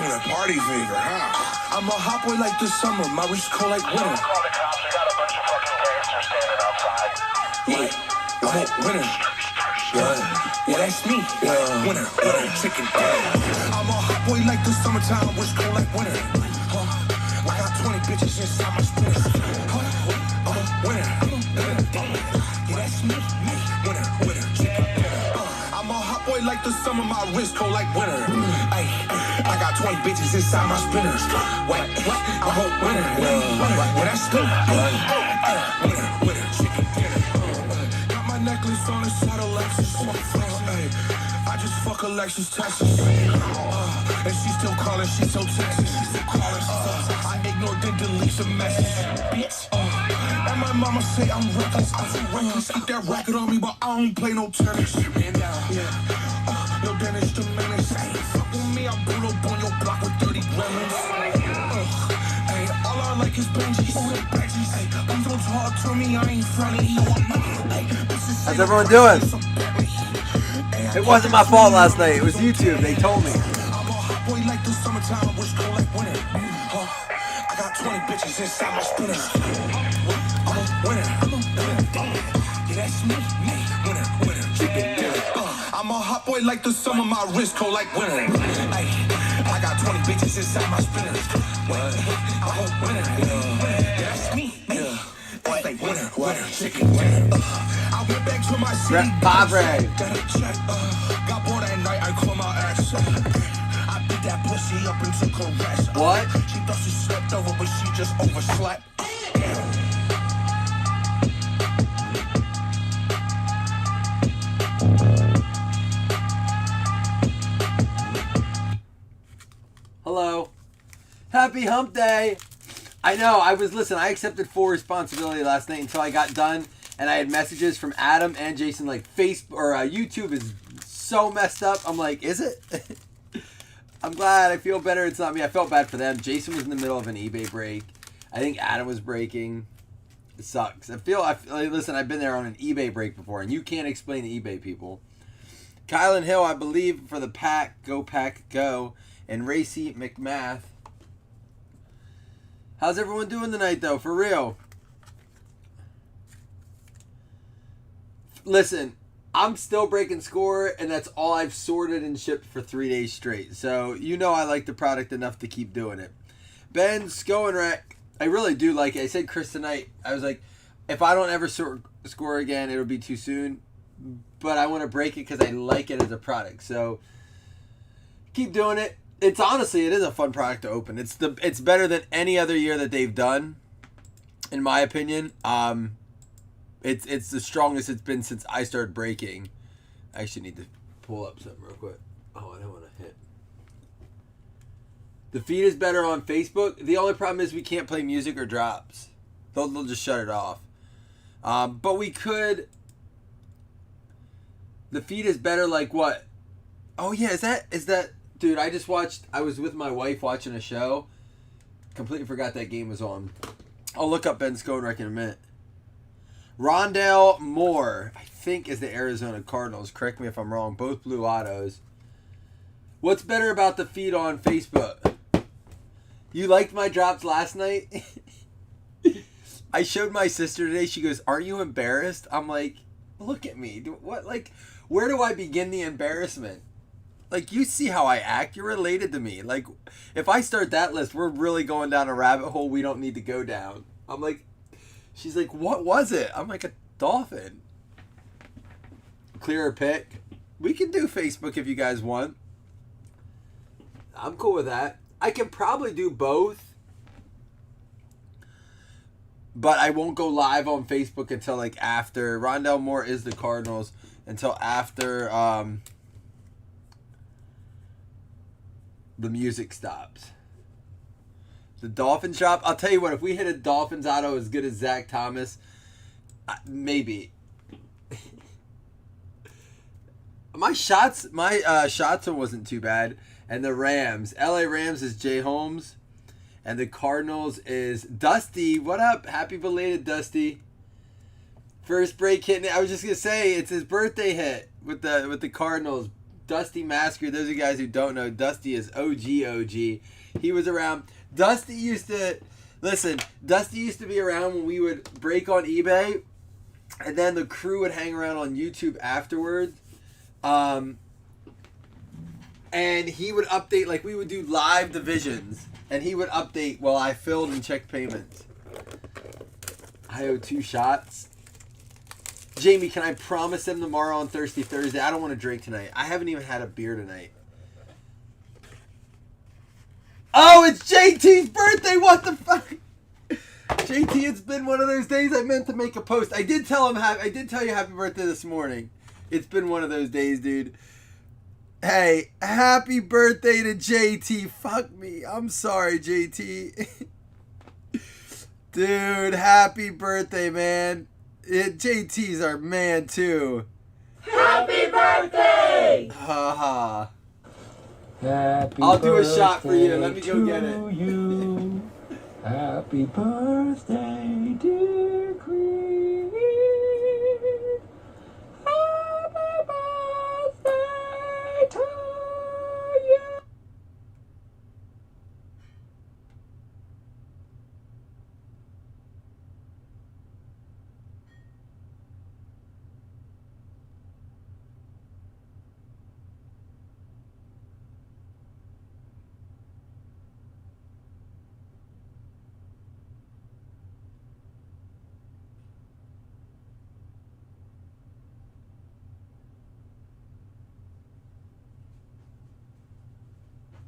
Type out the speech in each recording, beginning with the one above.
from the party fever, huh? I'm a hot boy like the summer, my wrist cold like winter. Don't call the cops, we got a bunch of fucking gangsters standing outside. Yeah, I'm a winner. Yeah, that's me. Yeah, winner, chicken. I'm a hot boy like the summertime, wrist cold like winter. I got 20 bitches inside my spinners. I'm a winner. Yeah, that's me. Winner, chicken. I'm a hot boy like the summer, my wrist cold like winter. Ay, I got 20 bitches inside my spinners. What? I'm a winner. Yeah, that's me. Winner, chicken dinner. Got my necklace on the side of Lexus. I just fuck Alexis Texas. And she's still calling, she's so Texas. I ignored and delete some message. Bitch. And my mama say I'm reckless. I'm so reckless. Keep that racket on me, but I don't play no tennis. Yeah. Yo, Dennis the menace. Fuck with me, I'll boot up on your block with 30 gremlins. All I like is Benjis. Please don't talk to me, I ain't friendly. How's everyone doing? It wasn't my fault last night. It was YouTube. They told me. I'm a hot boy like the summertime, wrist cold like winter. I got 20 bitches inside my spinner. I'm a winner. Yeah, that's me. Winner, chicken dinner. I'm a hot boy like the summer, my wrist cold like winter. I got 20 bitches inside my spinner. I'm a winner. Yeah, that's me. Like winner, chicken dinner. I went back to my city. Padre. Got bored at night, I call my ex. I beat that pussy up and took her rest. What? She thought she slept over, but she just overslept. Hello. Happy hump day. I know, I accepted full responsibility last night until I got done, and I had messages from Adam and Jason like Facebook or YouTube is so messed up. I'm like, is it? I'm glad. I feel better. It's not me. I felt bad for them. Jason was in the middle of an eBay break. I think Adam was breaking. It sucks. Listen, I've been there on an eBay break before, and you can't explain the eBay people. Kylan Hill, I believe, for the Pack, Go, and Racy McMath. How's everyone doing tonight, though? For real. Listen, I'm still breaking score, and that's all I've sorted and shipped for 3 days straight. So, you know I like the product enough to keep doing it. Ben Skoenrack, I really do like it. I said Chris tonight, I was like, if I don't ever score again, it'll be too soon. But I want to break it because I like it as a product. So, keep doing it. It is a fun product to open. It's better than any other year that they've done, in my opinion. It's the strongest it's been since I started breaking. I actually need to pull up something real quick. Oh, I don't want to hit. The feed is better on Facebook. The only problem is we can't play music or drops. They'll just shut it off. But we could. The feed is better like what? Oh yeah, is that? Dude, I was with my wife watching a show. Completely forgot that game was on. I'll look up Ben Skoenrack in a minute. Rondale Moore, I think, is the Arizona Cardinals. Correct me if I'm wrong. Both blue autos. What's better about the feed on Facebook? You liked my drops last night? I showed my sister today. She goes, "Aren't you embarrassed?" I'm like, look at me. What? Like, where do I begin the embarrassment? Like, you see how I act. You're related to me. Like, if I start that list, we're really going down a rabbit hole we don't need to go down. I'm like, she's like, what was it? I'm like, a dolphin. Clearer pick. We can do Facebook if you guys want. I'm cool with that. I can probably do both. But I won't go live on Facebook until, like, after. Rondale Moore is the Cardinals. Until after, the music stops. The Dolphins drop. I'll tell you what, if we hit a Dolphins auto as good as Zach Thomas, maybe. My shots wasn't too bad. And the Rams. LA Rams is Jay Holmes. And the Cardinals is Dusty. What up? Happy belated, Dusty. First break hitting. I was just going to say, it's his birthday hit with the Cardinals. Dusty Masker. Those are guys who don't know. Dusty is OG. He was around. Dusty used to be around when we would break on eBay, and then the crew would hang around on YouTube afterwards. And he would update, like we would do live divisions, and he would update while I filled and checked payments. I owe 2 shots. Jamie, can I promise them tomorrow on Thirsty Thursday? I don't want to drink tonight. I haven't even had a beer tonight. Oh, it's JT's birthday. What the fuck? JT, it's been one of those days I meant to make a post. I did tell you happy birthday this morning. It's been one of those days, dude. Hey, happy birthday to JT. Fuck me. I'm sorry, JT. Dude, happy birthday, man. JT's our man, too. Happy birthday! Haha. I'll do a shot for you. Let me go get it. You. Happy birthday, dear Queen. Happy birthday to you.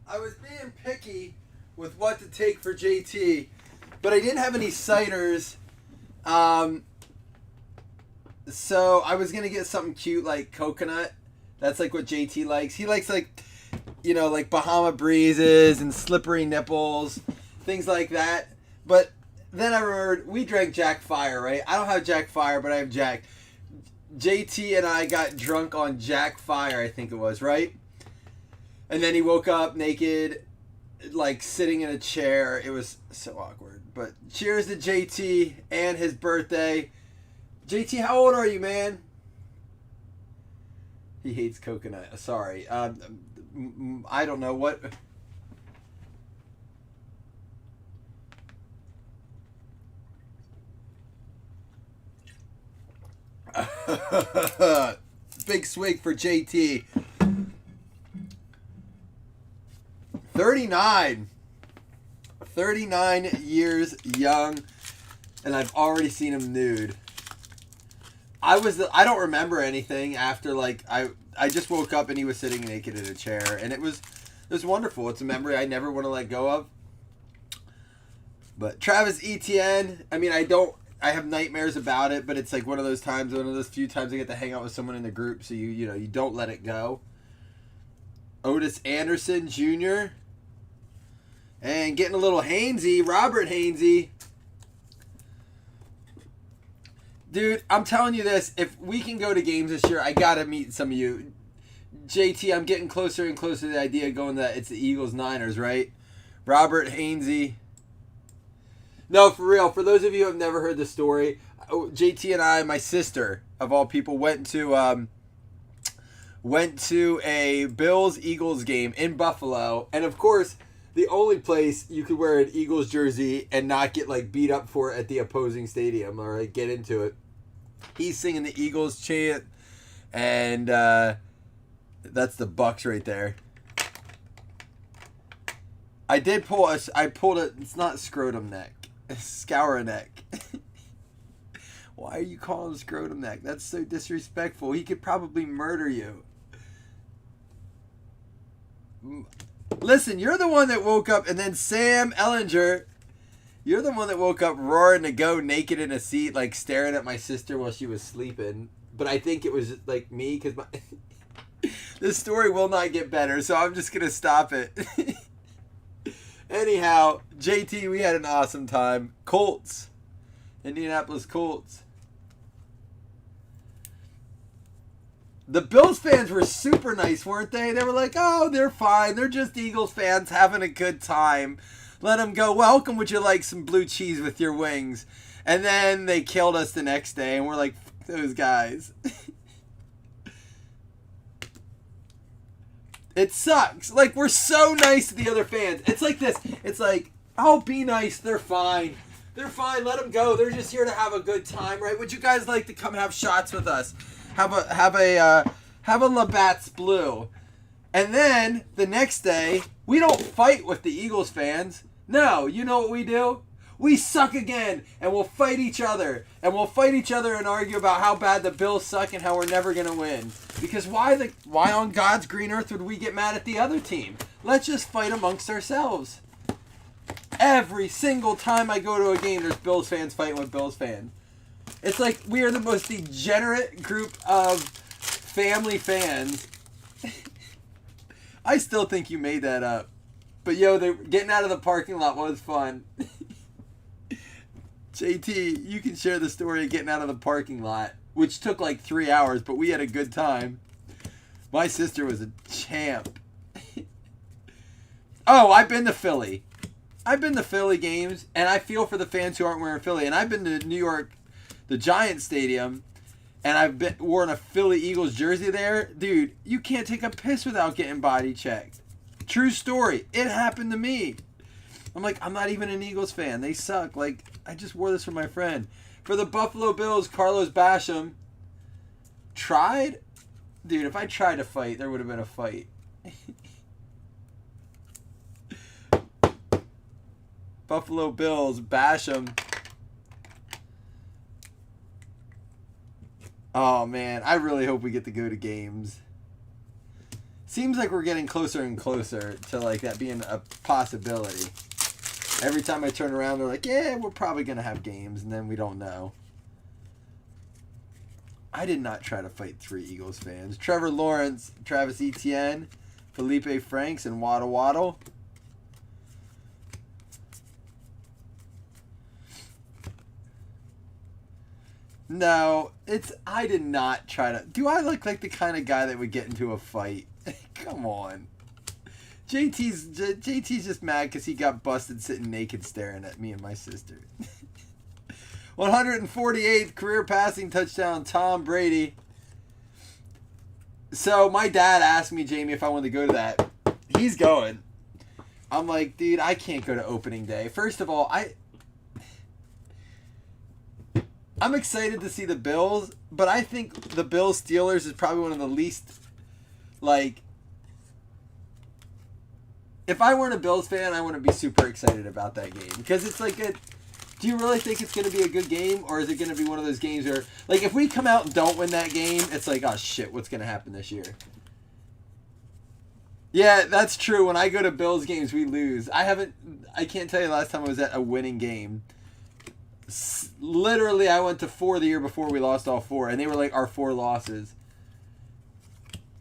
I was being picky with what to take for JT, but I didn't have any ciders. So I was gonna get something cute like coconut. That's like what JT likes. He likes like Bahama breezes and slippery nipples, things like that. But then I remembered we drank Jack Fire, right? I don't have Jack Fire, but I have Jack. JT and I got drunk on Jack Fire, I think it was, right? And then he woke up naked, like sitting in a chair. It was so awkward. But cheers to JT and his birthday. JT, how old are you, man? He hates coconut. Sorry. I don't know what. Big swig for JT. 39 years young, and I've already seen him nude. I don't remember anything after, like, I just woke up and he was sitting naked in a chair, and it was wonderful. It's a memory I never want to let go of. But Travis Etienne, I mean, I have nightmares about it, but it's like one of those few times I get to hang out with someone in the group, so you don't let it go. Otis Anderson Jr. And getting a little Hainsey, Robert Hainsey. Dude, I'm telling you this, if we can go to games this year, I gotta meet some of you. JT, I'm getting closer and closer to the idea of going that it's the Eagles-Niners, right? Robert Hainsey. No, for real, for those of you who have never heard the story, JT and I, my sister, of all people, went to a Bills-Eagles game in Buffalo, and of course, the only place you could wear an Eagles jersey and not get like beat up for it at the opposing stadium or like get into it. He's singing the Eagles chant, and that's the Bucks right there. I pulled it. It's not scrotum neck, it's scour neck. Why are you calling him scrotum neck? That's so disrespectful. He could probably murder you. Listen, you're the one that woke up, and then Sam Ellinger, you're the one that woke up roaring to go naked in a seat, like staring at my sister while she was sleeping. But I think it was like me, because this story will not get better, so I'm just going to stop it. Anyhow, JT, we had an awesome time. Colts. Indianapolis Colts. The Bills fans were super nice, weren't they? They were like, oh, they're fine. They're just Eagles fans having a good time. Let them go. Welcome. Would you like some blue cheese with your wings? And then they killed us the next day, and we're like, fuck those guys. It sucks. Like, we're so nice to the other fans. It's like this. It's like, oh, be nice. They're fine. They're fine. Let them go. They're just here to have a good time, right? Would you guys like to come have shots with us? Have a Labatt's Blue. And then the next day, we don't fight with the Eagles fans. No, you know what we do? We suck again, and we'll fight each other. And we'll fight each other and argue about how bad the Bills suck and how we're never going to win. Because why on God's green earth would we get mad at the other team? Let's just fight amongst ourselves. Every single time I go to a game, there's Bills fans fighting with Bills fans. It's like we are the most degenerate group of family fans. I still think you made that up. But yo, getting out of the parking lot was fun. JT, you can share the story of getting out of the parking lot, which took like 3 hours, but we had a good time. My sister was a champ. Oh, I've been to Philly. I've been to Philly games, and I feel for the fans who aren't wearing Philly. And I've been to New York, the Giants Stadium, and I've worn a Philly Eagles jersey there. Dude, you can't take a piss without getting body checked. True story. It happened to me. I'm like, I'm not even an Eagles fan. They suck. Like, I just wore this for my friend. For the Buffalo Bills, Carlos Basham tried. Dude, if I tried to fight, there would have been a fight. Buffalo Bills, Basham. Oh, man. I really hope we get to go to games. Seems like we're getting closer and closer to, like, that being a possibility. Every time I turn around, they're like, yeah, we're probably going to have games, and then we don't know. I did not try to fight 3 Eagles fans. Trevor Lawrence, Travis Etienne, Felipe Franks, and Waddle Waddle. No, I did not try to. Do I look like the kind of guy that would get into a fight? Come on. JT's just mad because he got busted sitting naked staring at me and my sister. 148th career passing touchdown, Tom Brady. So my dad asked me, Jamie, if I wanted to go to that. He's going. I'm like, dude, I can't go to opening day. First of all, I'm excited to see the Bills, but I think the Bills Steelers is probably one of the least, like, if I weren't a Bills fan, I wouldn't be super excited about that game. Because it's like do you really think it's going to be a good game? Or is it going to be one of those games where, like, if we come out and don't win that game, it's like, oh shit, what's going to happen this year? Yeah, that's true. When I go to Bills games, we lose. I can't tell you the last time I was at a winning game. Literally, I went to 4 the year before we lost all 4. And they were like our 4 losses.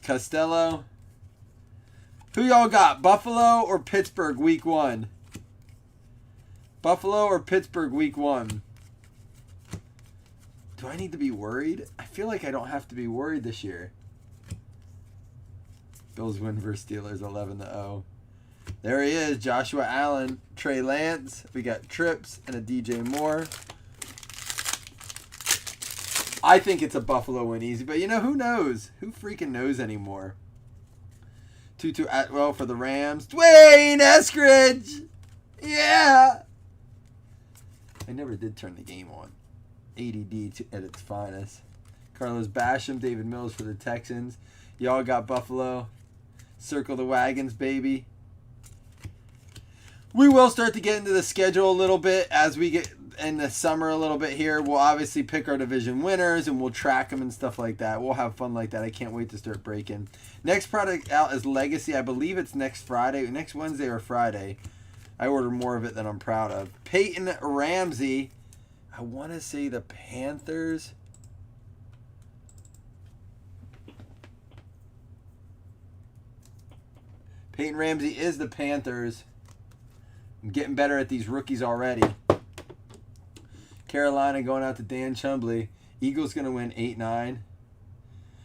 Costello. Who y'all got? Buffalo or Pittsburgh week 1? Buffalo or Pittsburgh week 1? Do I need to be worried? I feel like I don't have to be worried this year. Bills win versus Steelers 11-0. There he is, Joshua Allen, Trey Lance. We got Trips and a DJ Moore. I think it's a Buffalo win easy, but you know, who knows? Who freaking knows anymore? Tutu Atwell for the Rams. Dwayne Eskridge! Yeah! I never did turn the game on. ADD at its finest. Carlos Basham, David Mills for the Texans. Y'all got Buffalo. Circle the wagons, baby. We will start to get into the schedule a little bit as we get in the summer a little bit here. We'll obviously pick our division winners and we'll track them and stuff like that. We'll have fun like that. I can't wait to start breaking. Next product out is Legacy. I believe it's next Friday, next Wednesday or Friday. I ordered more of it than I'm proud of. Peyton Ramsey. I want to say the Panthers. Peyton Ramsey is the Panthers. I'm getting better at these rookies already. Carolina going out to Dan Chumbley. Eagles going to win 8-9.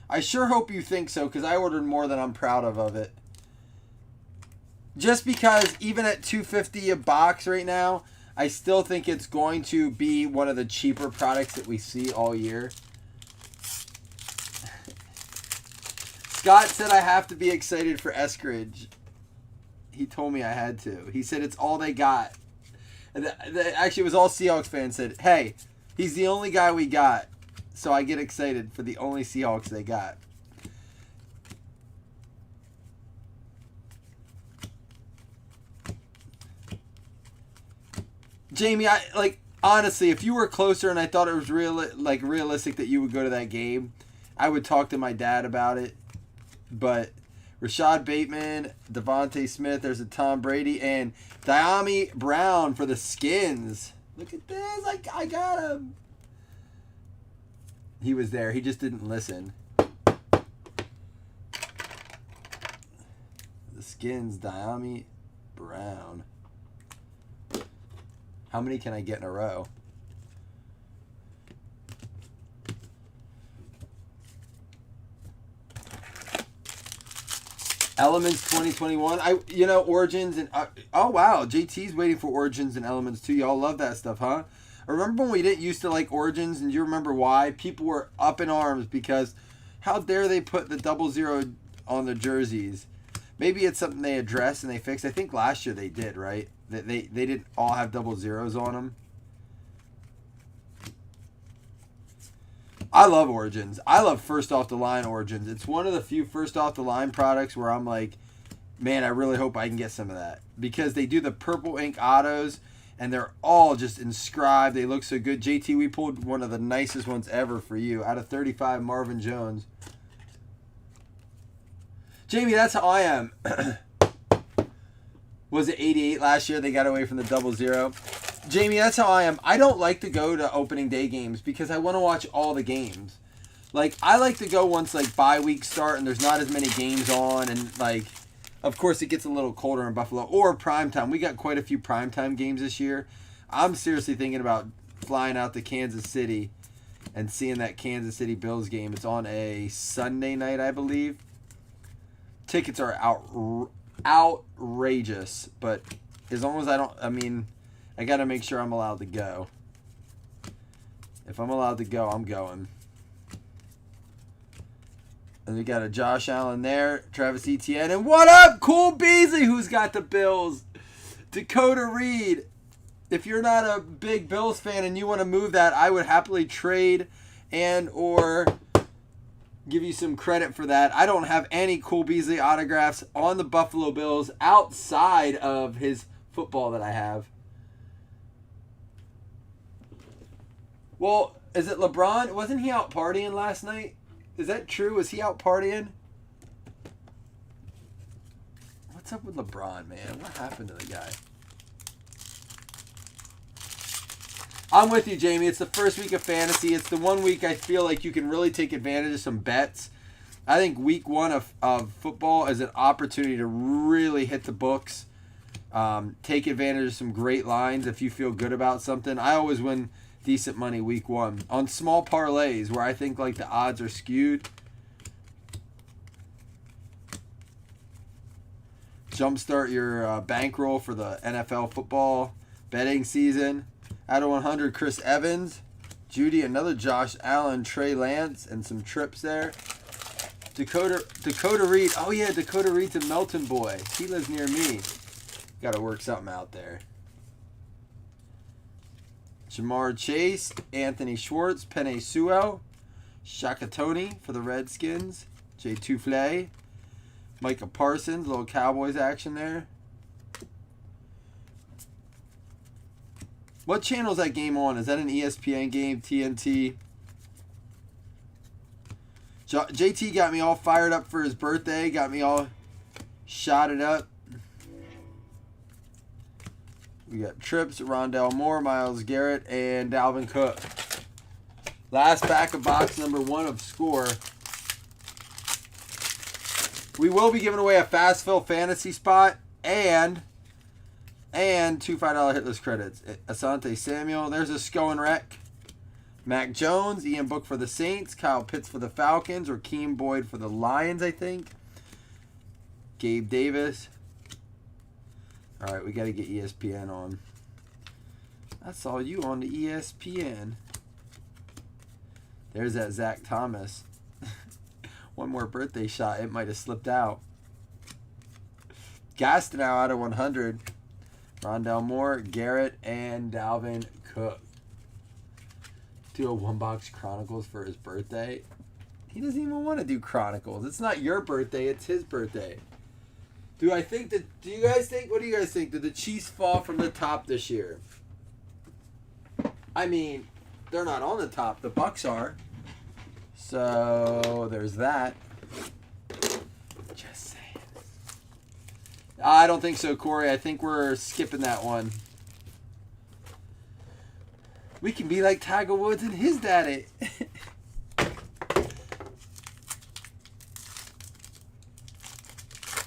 I sure hope you think so, because I ordered more than I'm proud of it. Just because even at $2.50 a box right now, I still think it's going to be one of the cheaper products that we see all year. Scott said I have to be excited for Eskridge. He told me I had to. He said it's all they got. And actually, it was all Seahawks fans said, hey, he's the only guy we got. So I get excited for the only Seahawks they got. Jamie, honestly, if you were closer and I thought it was realistic that you would go to that game, I would talk to my dad about it. But Rashad Bateman, Devontae Smith, there's a Tom Brady, and Diami Brown for the Skins. Look at this. I got him. He was there. He just didn't listen. The Skins, Diami Brown. How many can I get in a row? Elements 2021. Origins and oh wow, JT's waiting for Origins and Elements too. Y'all love that stuff, huh? I remember when we didn't used to like Origins, and you remember why? People were up in arms because how dare they put the 00 on the jerseys? Maybe it's something they addressed and they fixed. I think last year they did, right? They didn't all have 00s on them. I love Origins. I love first off the line Origins. It's one of the few first off the line products where I'm like, man, I really hope I can get some of that. Because they do the purple ink autos and they're all just inscribed. They look so good. JT, we pulled one of the nicest ones ever for you. Out of 35, Marvin Jones. Jamie, that's how I am. Was it 88 last year? They got away from the 00. Jamie, that's how I am. I don't like to go to opening day games because I want to watch all the games. Like, I like to go once, bye week start and there's not as many games on. And, of course, it gets a little colder in Buffalo. Or primetime. We got quite a few primetime games this year. I'm seriously thinking about flying out to Kansas City and seeing that Kansas City Bills game. It's on a Sunday night, I believe. Tickets are outrageous. But as long as I got to make sure I'm allowed to go. If I'm allowed to go, I'm going. And we got a Josh Allen there, Travis Etienne, and what up, Cole Beasley, who's got the Bills? Dakota Reed. If you're not a big Bills fan and you want to move that, I would happily trade and or give you some credit for that. I don't have any Cole Beasley autographs on the Buffalo Bills outside of his football that I have. Well, is it LeBron? Wasn't he out partying last night? Is that true? Was he out partying? What's up with LeBron, man? What happened to the guy? I'm with you, Jamie. It's the first week of fantasy. It's the one week I feel like you can really take advantage of some bets. I think week one of football is an opportunity to really hit the books. Take advantage of some great lines if you feel good about something. I always win decent money week one on small parlays where I think the odds are skewed. Jumpstart your bankroll for the NFL football betting season. Out of 100, Chris Evans, Judy, another Josh Allen, Trey Lance, and some trips there. Dakota Reed. Oh yeah, Dakota Reed's a Melton boy. He lives near me. Got to work something out there. Jamar Chase, Anthony Schwartz, Penei Sewell, Shaka Toney for the Redskins, Jay Tufle, Micah Parsons, little Cowboys action there. What channel is that game on? Is that an ESPN game, TNT? JT got me all fired up for his birthday, got me all shotted up. We got Trips, Rondell Moore, Myles Garrett, and Dalvin Cook. Last pack of box number 1 of Score. We will be giving away a Fast Fill fantasy spot and 2 $5 hitless credits. Asante Samuel. There's a Sco and Wreck. Mac Jones, Ian Book for the Saints, Kyle Pitts for the Falcons, Rakeem Boyd for the Lions, I think. Gabe Davis. All right, we got to get ESPN on. I saw you on the ESPN. There's that Zach Thomas. One more birthday shot. It might have slipped out. Gastineau out of 100. Rondell Moore, Garrett, and Dalvin Cook. Do a one-box Chronicles for his birthday. He doesn't even want to do Chronicles. It's not your birthday. It's his birthday. Do you guys think, what do you guys think? Did the Chiefs fall from the top this year? I mean, they're not on the top. The Bucks are. So, there's that. Just saying. I don't think so, Corey. I think we're skipping that one. We can be like Tiger Woods and his daddy.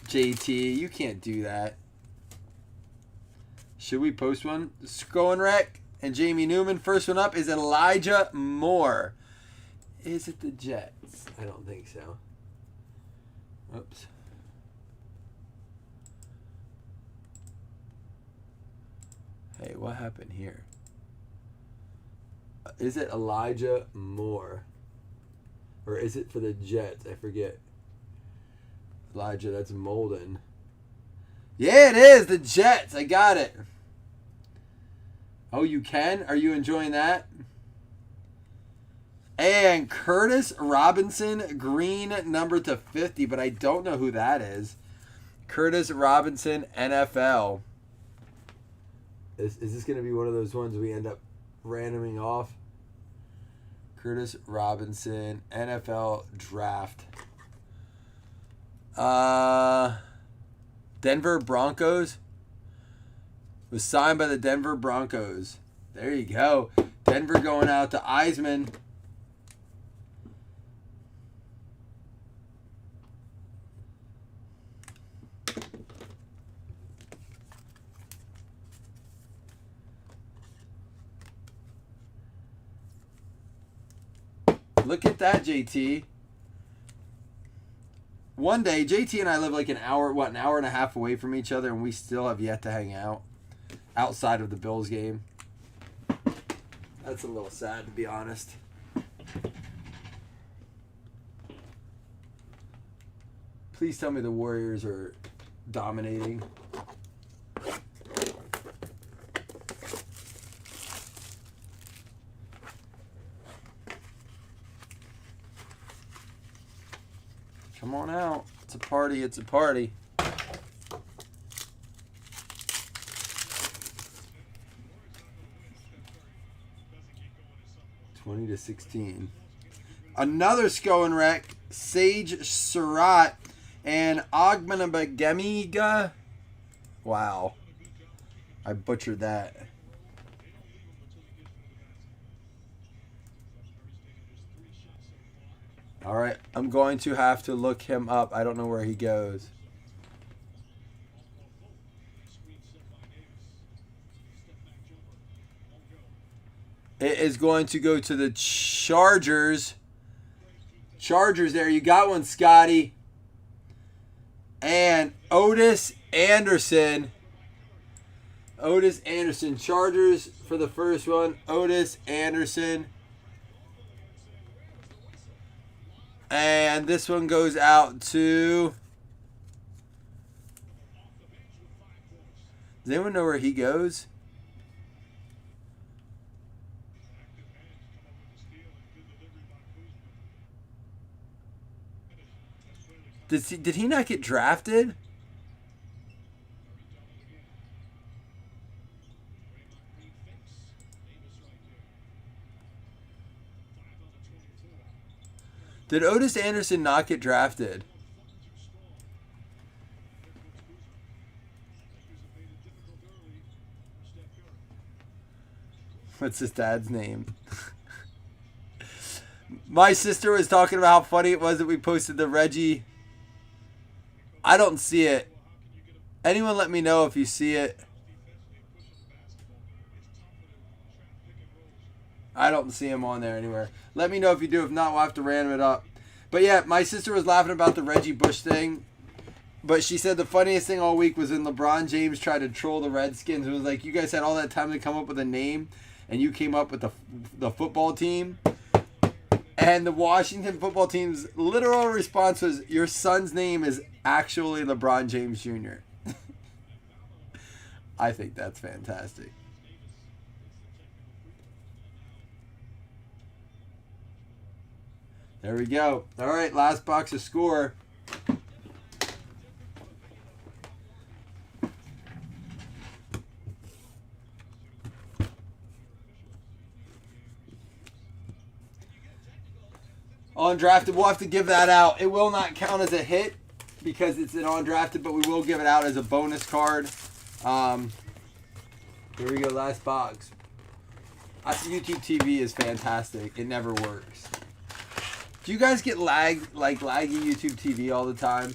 JT, you can't do that. Should we post one? Scoen Wreck and Jamie Newman. First one up is Elijah Moore. Is it the Jets? I don't think so. Oops. Hey, what happened here? Is it Elijah Moore? Or is it for the Jets? I forget. Elijah, that's Molden. Yeah, it is. The Jets. I got it. Oh, you can? Are you enjoying that? And Curtis Robinson, green number to 50, but I don't know who that is. Curtis Robinson, NFL. Is this going to be one of those ones we end up randoming off? Curtis Robinson, NFL draft. Denver Broncos. Was signed by the Denver Broncos. There you go. Denver going out to Eisman. Look at that, JT. One day, JT and I live like an hour and a half away from each other, and we still have yet to hang out outside of the Bills game. That's a little sad, to be honest. Please tell me the Warriors are dominating. Come on out. It's a party. It's a party. $20-16. Another Scoen Wreck. Sage Surratt and Ogmenabagemiga. Wow. I butchered that. All right, I'm going to have to look him up. I don't know where he goes. It is going to go to the Chargers. Chargers there. You got one, Scotty. And Otis Anderson. Otis Anderson. Chargers for the first one. Otis Anderson. And this one goes out to... Does anyone know where he goes? Did he not get drafted? Did Otis Anderson not get drafted? What's his dad's name? My sister was talking about how funny it was that we posted the Reggie. I don't see it. Anyone let me know if you see it. I don't see him on there anywhere. Let me know if you do. If not, we'll have to random it up. But yeah, my sister was laughing about the Reggie Bush thing. But she said the funniest thing all week was when LeBron James tried to troll the Redskins. It was like, you guys had all that time to come up with a name, and you came up with the football team. And the Washington football team's literal response was, "Your son's name is actually LeBron James Jr." I think that's fantastic. There we go. All right, last box of score. Undrafted, we'll have to give that out. It will not count as a hit because it's an undrafted, but we will give it out as a bonus card. Here we go, last box. YouTube TV is fantastic. It never works. Do you guys get laggy YouTube TV all the time?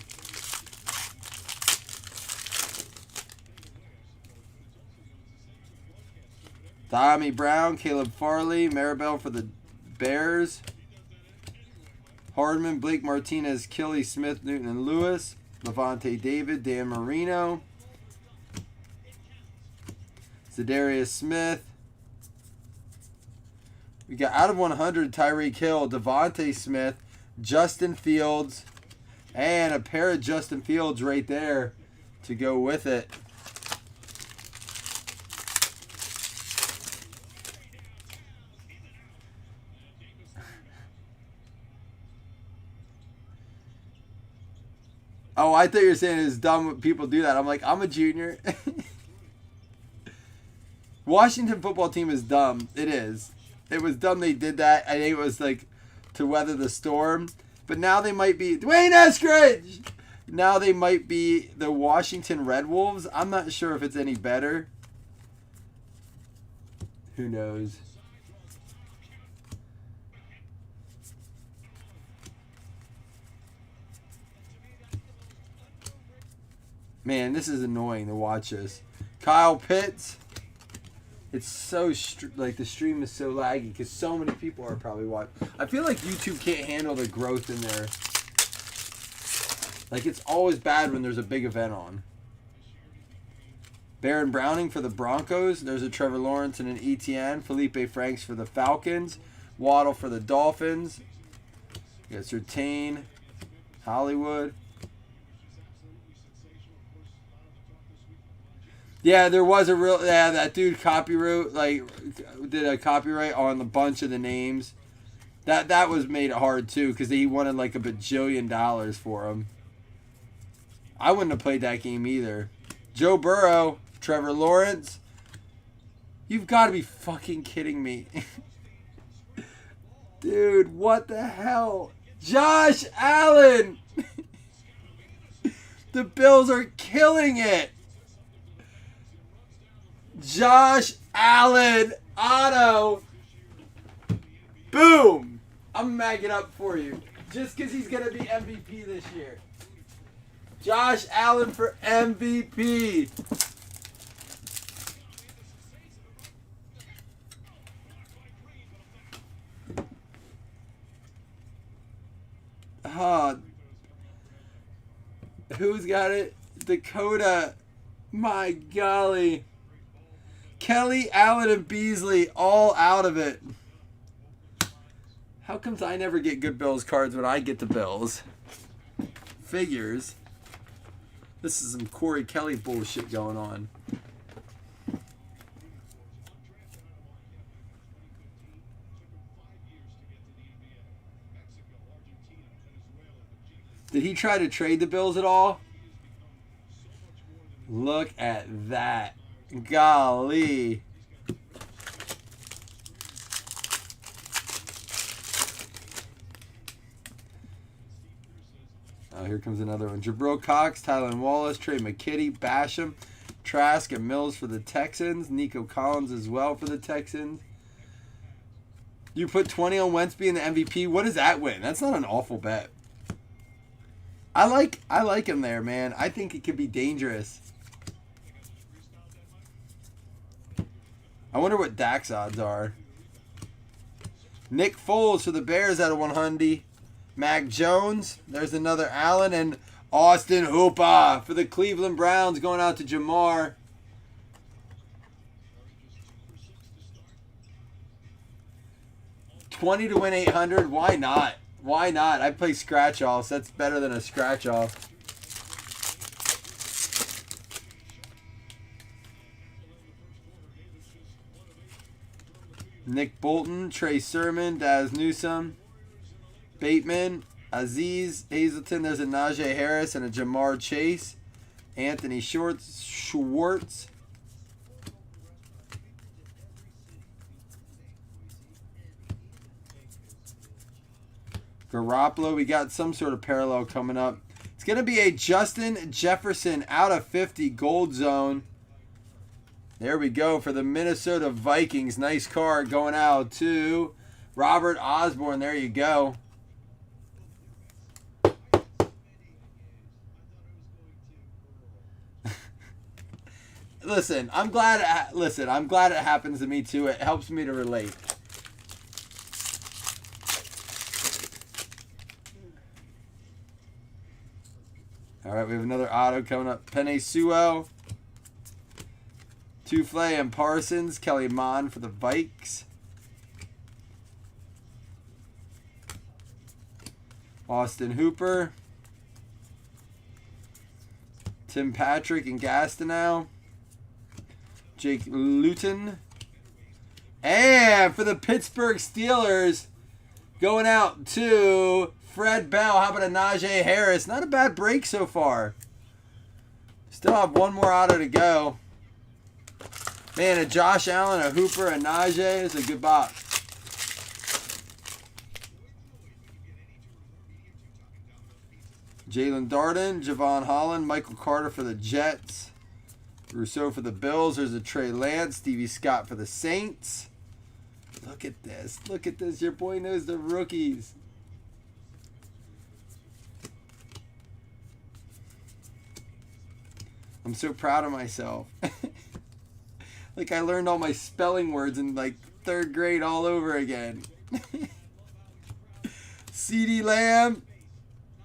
Tommy Brown, Caleb Farley, Maribel for the Bears. Hardman, Blake Martinez, Kelly Smith, Newton and Lewis. Levante David, Dan Marino. Za'Darius Smith. We got out of 100, Tyreek Hill, Devontae Smith, Justin Fields, and a pair of Justin Fields right there to go with it. Oh, I thought you were saying it's dumb when people do that. I'm like, I'm a junior. Washington football team is dumb. It is. It was dumb they did that. I think it was like to weather the storm. But now they might be Dwayne Eskridge. Now they might be the Washington Red Wolves. I'm not sure if it's any better. Who knows? Man, this is annoying to watch this. Kyle Pitts. It's so, like, the stream is so laggy because so many people are probably watching. I feel like YouTube can't handle the growth in there. Like, it's always bad when there's a big event on. Baron Browning for the Broncos. There's a Trevor Lawrence and an ETN. Felipe Franks for the Falcons. Waddle for the Dolphins. You got Surtain. Hollywood. Yeah, there was a real... Yeah, that dude did a copyright on a bunch of the names. That was made it hard, too, because he wanted like a bajillion dollars for them. I wouldn't have played that game either. Joe Burrow, Trevor Lawrence. You've got to be fucking kidding me. Dude, what the hell? Josh Allen! The Bills are killing it! Josh Allen auto. Boom. I'm magging it up for you. Just because he's going to be MVP this year. Josh Allen for MVP. Who's got it? Dakota. My golly. Kelly, Allen, and Beasley all out of it. How comes I never get good Bills cards when I get the Bills? Figures. This is some Corey Kelly bullshit going on. Did he try to trade the Bills at all? Look at that. Golly. Oh, here comes another one. Jabril Cox, Tylen Wallace, Trey McKitty, Basham, Trask, and Mills for the Texans. Nico Collins as well for the Texans. You put 20 on Wentz being the MVP. What does that win? That's not an awful bet. I like him there, man. I think it could be dangerous. I wonder what Dak's odds are. Nick Foles for the Bears out of 100. Mac Jones. There's another Allen. And Austin Hooper for the Cleveland Browns going out to Jamar. 20 to win 800. Why not? Why not? I play scratch offs. That's better than a scratch off. Nick Bolton, Trey Sermon, Daz Newsome, Bateman, Aziz, Hazleton. There's a Najee Harris and a Jamar Chase. Anthony Schwartz. Garoppolo. We got some sort of parallel coming up. It's going to be a Justin Jefferson out of 50 gold zone. There we go for the Minnesota Vikings. Nice card going out to Robert Osborne. There you go. Listen, I'm glad it happens to me too. It helps me to relate. All right, we have another auto coming up. Penei Suo. Tufle and Parsons. Kelly Mond for the Vikes. Austin Hooper. Tim Patrick and Gastineau. Jake Luton. And for the Pittsburgh Steelers, going out to Fred Bell. How about a Najee Harris? Not a bad break so far. Still have one more auto to go. Man, a Josh Allen, a Hooper, a Najee is a good box. Jalen Darden, Javon Holland, Michael Carter for the Jets. Rousseau for the Bills. There's a Trey Lance. Stevie Scott for the Saints. Look at this. Look at this. Your boy knows the rookies. I'm so proud of myself. Like I learned all my spelling words in like 3rd grade all over again. CeeDee Lamb.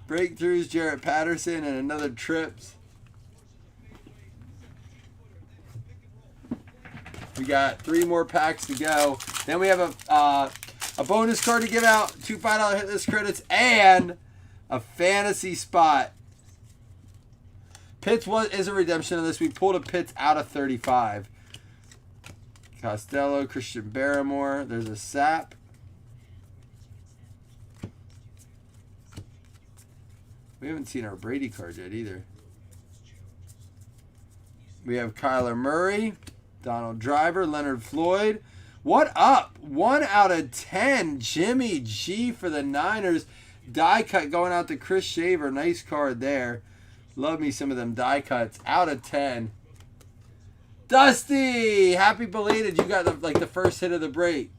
Breakthroughs, Jarrett Patterson, and another Trips. We got 3 more packs to go. Then we have a bonus card to give out, 2 $5 hit list credits, and a fantasy spot. Pitts is a redemption of this. We pulled a Pitts out of 35. Costello, Christian Barrymore. There's a Sap. We haven't seen our Brady card yet either. We have Kyler Murray, Donald Driver, Leonard Floyd. What up? 1 out of 10. Jimmy G for the Niners. Die cut going out to Chris Shaver. Nice card there. Love me some of them die cuts. Out of 10. Dusty! Happy belated. You got the first hit of the break.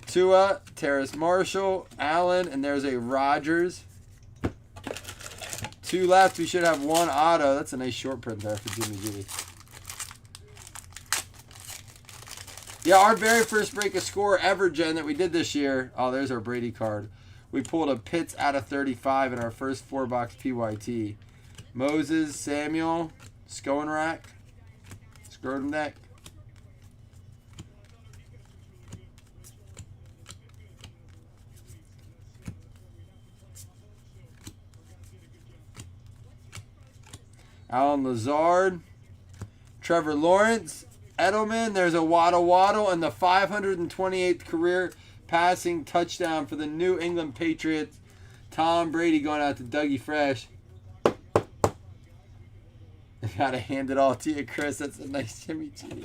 Tua, Terrace Marshall, Allen, and there's a Rodgers. 2 left. We should have 1 auto. That's a nice short print there for Jimmy G. Yeah, our very first break of score ever, Jen, that we did this year. Oh, there's our Brady card. We pulled a Pitts out of 35 in our first 4-box PYT. Moses, Samuel, Skoenrack, Skrodendeck. Alan Lazard, Trevor Lawrence, Edelman. There's a Waddle, and the 528th career passing touchdown for the New England Patriots. Tom Brady going out to Dougie Fresh. I gotta hand it all to you, Chris. That's a nice Jimmy G.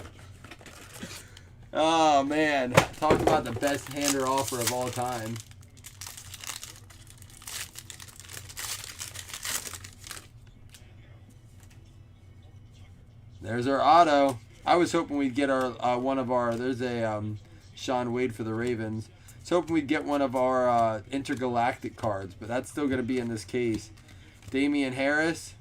Oh man, talk about the best hander offer of all time. There's our auto. I was hoping we'd get our one of our. There's a Sean Wade for the Ravens. I was hoping we'd get one of our intergalactic cards, but that's still going to be in this case. Damian Harris.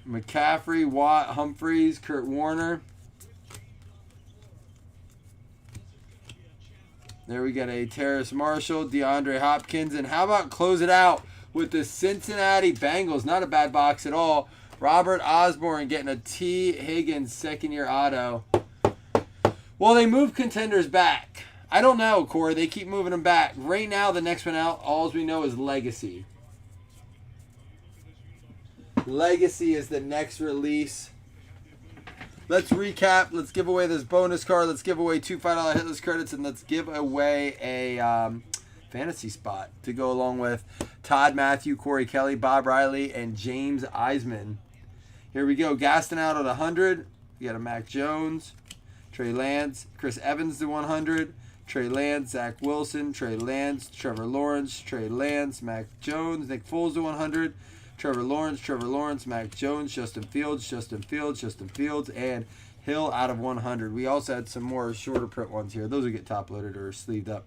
McCaffrey, Watt, Humphreys, Kurt Warner. There we got a Terrace Marshall, DeAndre Hopkins, and how about close it out with the Cincinnati Bengals? Not a bad box at all. Robert Osborne getting a T. Higgins second-year auto. Well, they moved contenders back. I don't know, Corey. They keep moving them back. Right now, the next one out, all we know is Legacy. Legacy is the next release. Let's recap. Let's give away this bonus card. Let's give away 2 $5 hitless credits, and let's give away a fantasy spot to go along with Todd Matthew, Corey Kelly, Bob Riley, and James Eisman. Here we go. Gaston out at 100. We got a Mac Jones, Trey Lance, Chris Evans to 100, Trey Lance, Zach Wilson, Trey Lance, Trevor Lawrence, Trey Lance, Mac Jones, Nick Foles to 100, Trevor Lawrence, Mac Jones, Justin Fields, and Hill out of 100. We also had some more shorter print ones here. Those will get top loaded or sleeved up.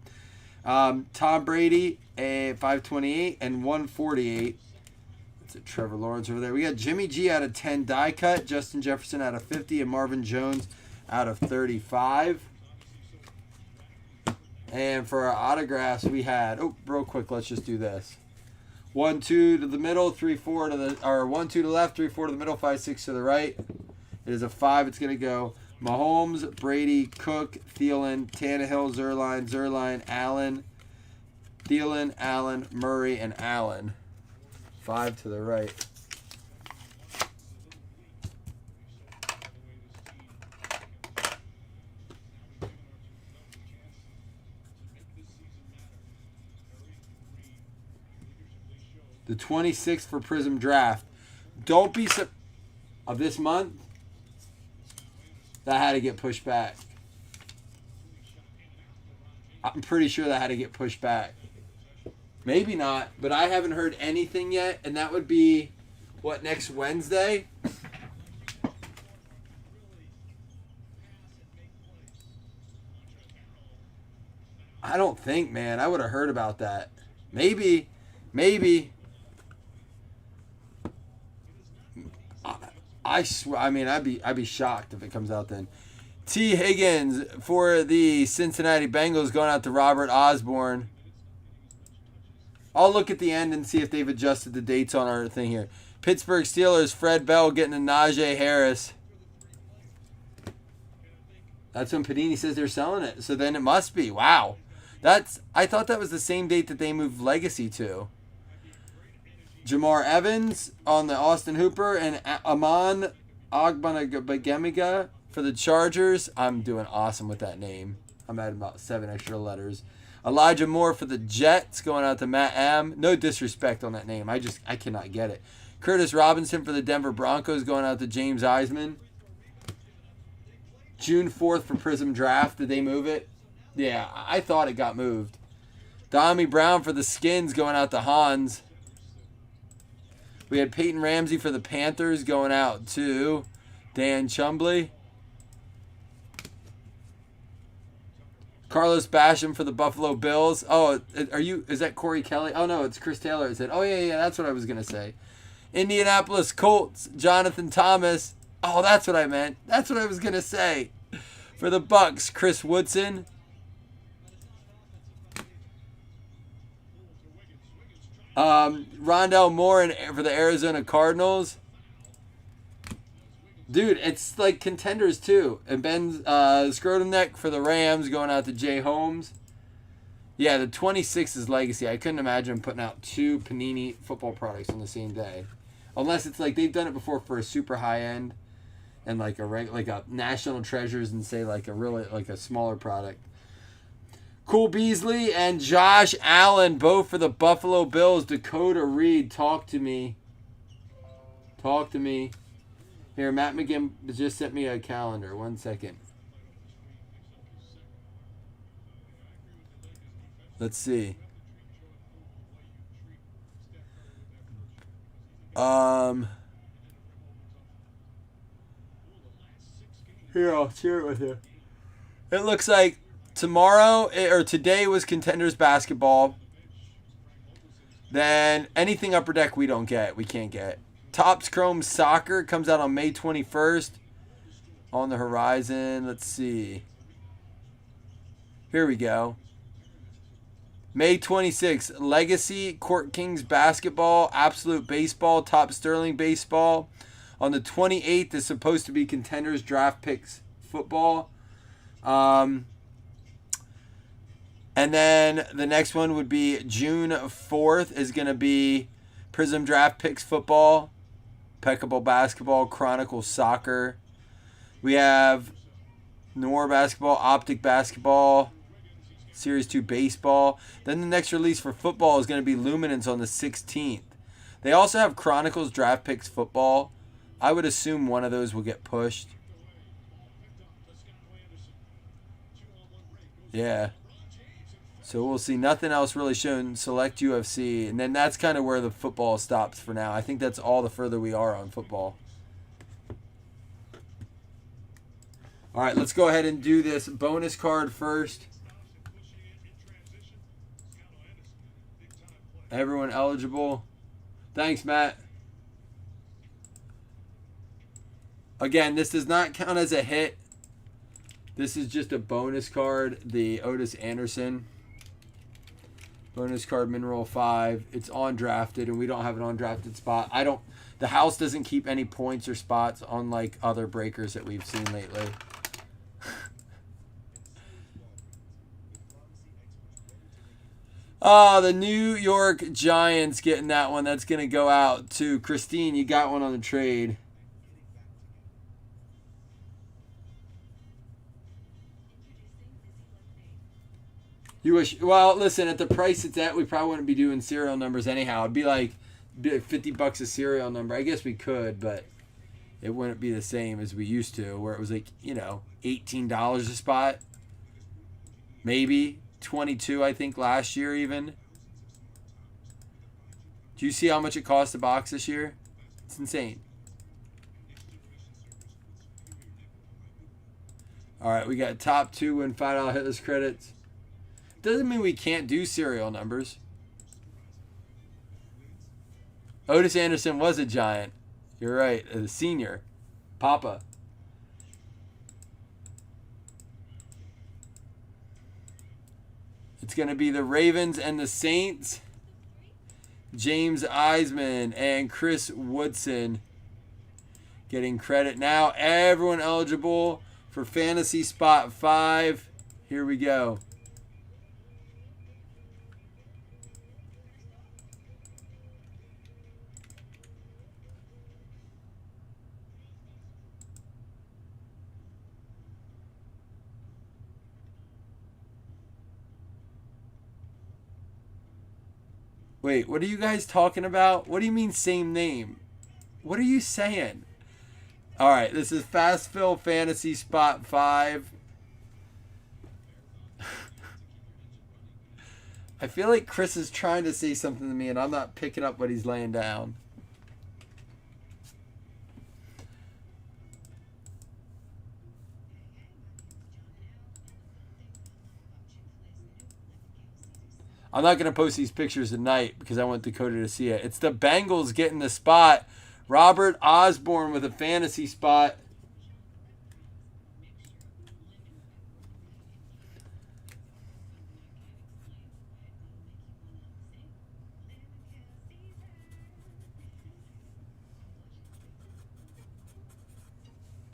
Tom Brady, a 528 and 148. That's a Trevor Lawrence over there. We got Jimmy G out of 10 die cut, Justin Jefferson out of 50, and Marvin Jones out of 35. And for our autographs, we had, real quick, let's just do this. 1, 2 to the middle, 3, 4 to the, or 1, 2 to the left, 3, 4 to the middle, 5, 6 to the right. It is a 5. It's going to go Mahomes, Brady, Cook, Thielen, Tannehill, Zerline, Allen, Thielen, Allen, Murray, and Allen. 5 to the right. The 26th for Prism Draft. Don't be of this month. That had to get pushed back. I'm pretty sure that had to get pushed back. Maybe not, but I haven't heard anything yet, and that would be, what, next Wednesday? I don't think, man. I would have heard about that. Maybe. I swear. I mean, I'd be shocked if it comes out then. T. Higgins for the Cincinnati Bengals going out to Robert Osborne. I'll look at the end and see if they've adjusted the dates on our thing here. Pittsburgh Steelers, Fred Bell getting a Najee Harris. That's when Panini says they're selling it. So then it must be. Wow. I thought that was the same date that they moved Legacy to. Jamar Evans on the Austin Hooper and Aman Agbanagamiga for the Chargers. I'm doing awesome with that name. I'm adding about 7 extra letters. Elijah Moore for the Jets going out to Matt M. No disrespect on that name. I cannot get it. Curtis Robinson for the Denver Broncos going out to James Eisman. June 4th for Prism Draft. Did they move it? Yeah, I thought it got moved. Dami Brown for the Skins going out to Hans. We had Peyton Ramsey for the Panthers going out to Dan Chumbley. Carlos Basham for the Buffalo Bills. Oh, is that Corey Kelly? Oh, no, it's Chris Taylor. It said, oh, yeah, that's what I was going to say. Indianapolis Colts, Jonathan Thomas. Oh, that's what I meant. That's what I was going to say. For the Bucks, Chris Woodson. Rondell Moore for the Arizona Cardinals. Dude, it's like contenders too. And Ben Scrotum Neck for the Rams going out to Jay Holmes. Yeah, the 26th is Legacy. I couldn't imagine putting out 2 Panini football products on the same day. Unless it's like they've done it before for a super high end and like a National Treasures and say like a smaller product. Cole Beasley and Josh Allen, both for the Buffalo Bills. Dakota Reed, talk to me. Here, Matt McGinn just sent me a calendar. 1 second. Let's see. Here, I'll share it with you. It looks like today was Contenders basketball. Then anything Upper Deck we can't get. Topps Chrome Soccer comes out on May 21st. On the horizon, let's see. Here we go. May 26th, Legacy, Court Kings Basketball, Absolute Baseball, Top Sterling Baseball. On the 28th is supposed to be Contenders Draft Picks football. And then the next one would be June 4th is going to be Prism Draft Picks football, Peckable basketball, Chronicle soccer. We have Noir basketball, Optic basketball, Series 2 baseball. Then the next release for football is going to be Luminance on the 16th. They also have Chronicles Draft Picks football. I would assume one of those will get pushed. Yeah. So we'll see. Nothing else really shown. Select UFC. And then that's kind of where the football stops for now. I think that's all the further we are on football. All right, let's go ahead and do this bonus card first. Everyone eligible. Thanks, Matt. Again, this does not count as a hit. This is just a bonus card. The Otis Anderson. Bonus card Mineral 5. It's undrafted, and we don't have an undrafted spot. The house doesn't keep any points or spots, unlike other breakers that we've seen lately. The New York Giants getting that one. That's going to go out to Christine. You got one on the trade. You wish. Well, listen, at the price it's at, we probably wouldn't be doing serial numbers anyhow. It'd be like $50 a serial number. I guess we could, but it wouldn't be the same as we used to, where it was like, $18 a spot. Maybe $22, I think, last year even. Do you see how much it cost a box this year? It's insane. All right, we got top 2 win $5 hitless credits. Doesn't mean we can't do serial numbers. Otis Anderson was a Giant. You're right. A senior. Papa. It's going to be the Ravens and the Saints. James Eisman and Chris Woodson getting credit now. Everyone eligible for Fantasy Spot 5. Here we go. Wait, what are you guys talking about? What do you mean same name? What are you saying? All right, this is Fast Fill Fantasy Spot 5. I feel like Chris is trying to say something to me and I'm not picking up what he's laying down. I'm not going to post these pictures tonight because I want Dakota to see it. It's the Bengals getting the spot. Robert Osborne with a fantasy spot.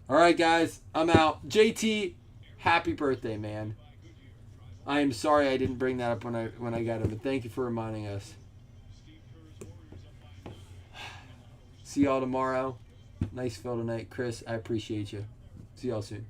All right, guys, I'm out. JT, happy birthday, man. I am sorry I didn't bring that up when I got it, but thank you for reminding us. See y'all tomorrow. Nice fill tonight. Chris, I appreciate you. See y'all soon.